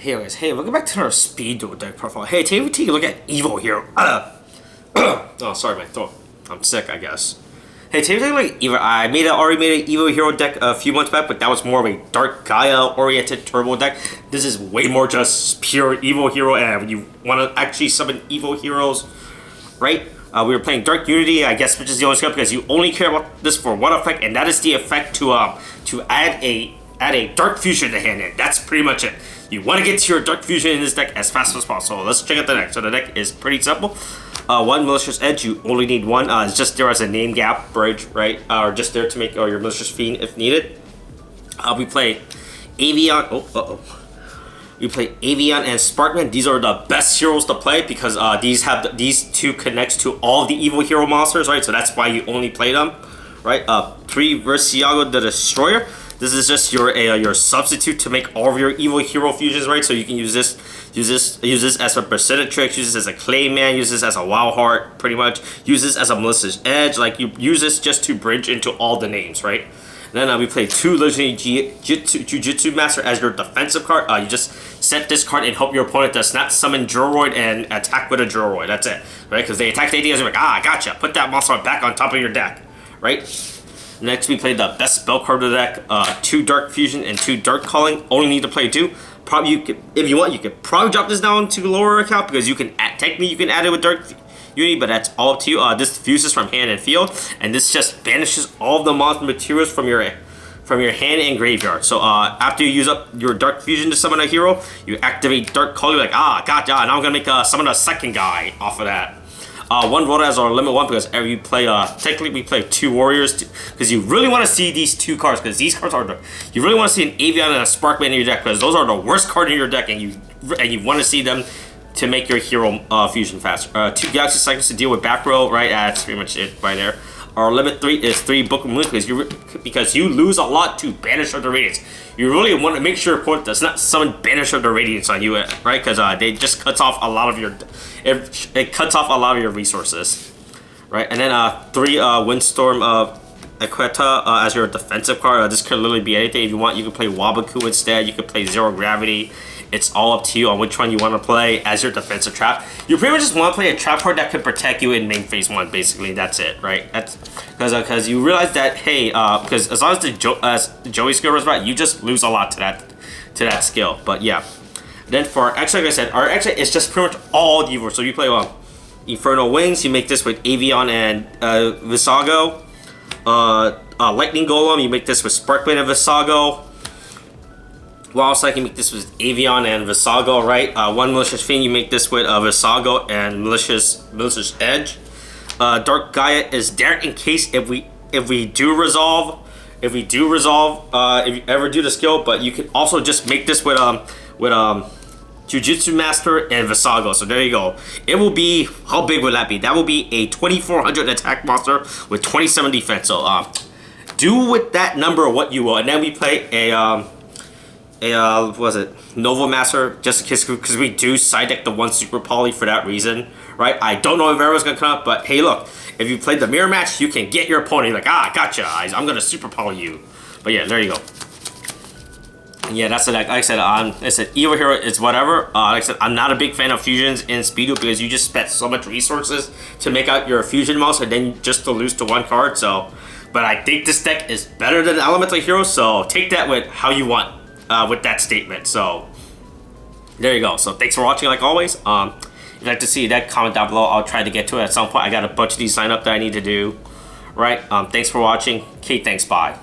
Hey guys, hey, welcome back to our speed duel deck profile. Hey, today we take a look at Evil Hero. Oh, sorry, my throat. I'm sick, I guess. Hey, today we take a look at Evil. I already made an Evil Hero deck a few months back, but that was more of a Dark Gaia-oriented turbo deck. This is way more just pure Evil Hero, and when you want to actually summon Evil Heroes, right? We were playing Dark Unity, I guess, which is the only skill because you only care about this for one effect, and that is the effect to add a Dark Fusion to hand in. That's pretty much it. You want to get to your Dark Fusion in this deck as fast as possible. Let's check out the deck. So the deck is pretty simple. One Malicious Edge, you only need one. It's just there as a name gap bridge, right? Or just there to make your Malicious Fiend if needed. We play Avian. We play Avian and Sparkman. These are the best heroes to play because these two connects to all the Evil Hero monsters, right? So that's why you only play them, right? 3 Versago the Destroyer. This is just your substitute to make all of your Evil Hero fusions, right? So you can use this as a Bersertrix, use this as a Clayman, use this as a Wild Heart, pretty much. Use this as a Malicious Edge. Like, you use this just to bridge into all the names, right? Then we play 2 Legendary Jujutsu Master as your defensive card. You just set this card and hope your opponent does not summon Joroid and attack with a Joroid. That's it, right? Because they attack the ADs, you're like, gotcha. Put that monster back on top of your deck, right? Next, we play the best spell card of the deck, 2 Dark Fusion and 2 Dark Calling. Only need to play 2. Probably, if you want, you could probably drop this down to lower account because you can technically you can add it with Dark Unity, but that's all up to you. This fuses from hand and field, and this just banishes all of the monster materials from your hand and graveyard. So after you use up your Dark Fusion to summon a hero, you activate Dark Calling. Like, gotcha. Now I'm gonna make summon a second guy off of that. 1 Rota as our limit 1 because we play technically we play 2 warriors because you really want to see these 2 cards because these cards are you really want to see an Avian and a Sparkman in your deck because those are the worst card in your deck and you want to see them to make your hero fusion faster. 2 Galaxy Cycles to deal with back row, right? That's pretty much it right there. Our limit 3 is 3 Book of Moons because you lose a lot to Banish of the Radiance. You really want to make sure your opponent does not summon Banish of the Radiance on you, right? Because they just cuts off a lot of your it cuts off a lot of your resources, right? And then 3 Windstorm Equetta as your defensive card. This could literally be anything. If you want, you can play Wabaku instead. You could play Zero Gravity. It's all up to you on which one you want to play as your defensive trap. You pretty much just want to play a trap card that could protect you in main phase 1, basically. That's it, right? That's because you realize that, hey, because as long as the Joey skill runs right, you just lose a lot to that skill. But yeah. Then for our extra, like I said, our extra is just pretty much all evil. So you play Infernal Wings, you make this with Avian and Versago. Lightning Golem, you make this with Sparkman and Versago. Wild Cycle, you make this with Avian and Versago, right? 1 Malicious Fiend, you make this with Versago and Malicious Edge. Dark Gaia is there in case if we do resolve, if you ever do the skill, but you can also just make this with Jujutsu Master and Versago. So there you go. It will be, how big would that be? That will be a 2400 attack monster with 27 defense. So do with that number what you will. And then we play what was it? Nova Master, just in case, because we do side deck the 1 Super Poly for that reason, right? I don't know if everyone's gonna come up, but hey, look, if you play the mirror match, you can get your opponent like, gotcha, I'm gonna Super Poly you. But yeah, there you go. Yeah, that's it. Like I said, Evil Hero is whatever. Like I said, I'm not a big fan of fusions in Speedo because you just spent so much resources to make out your fusion monster and then just to lose to 1 card. So, but I think this deck is better than Elemental Hero, so take that with how you want with that statement. So, there you go. So, thanks for watching like always. If you'd like to see that, comment down below. I'll try to get to it at some point. I got a bunch of these sign up that I need to do. Right? Thanks for watching. Okay, thanks. Bye.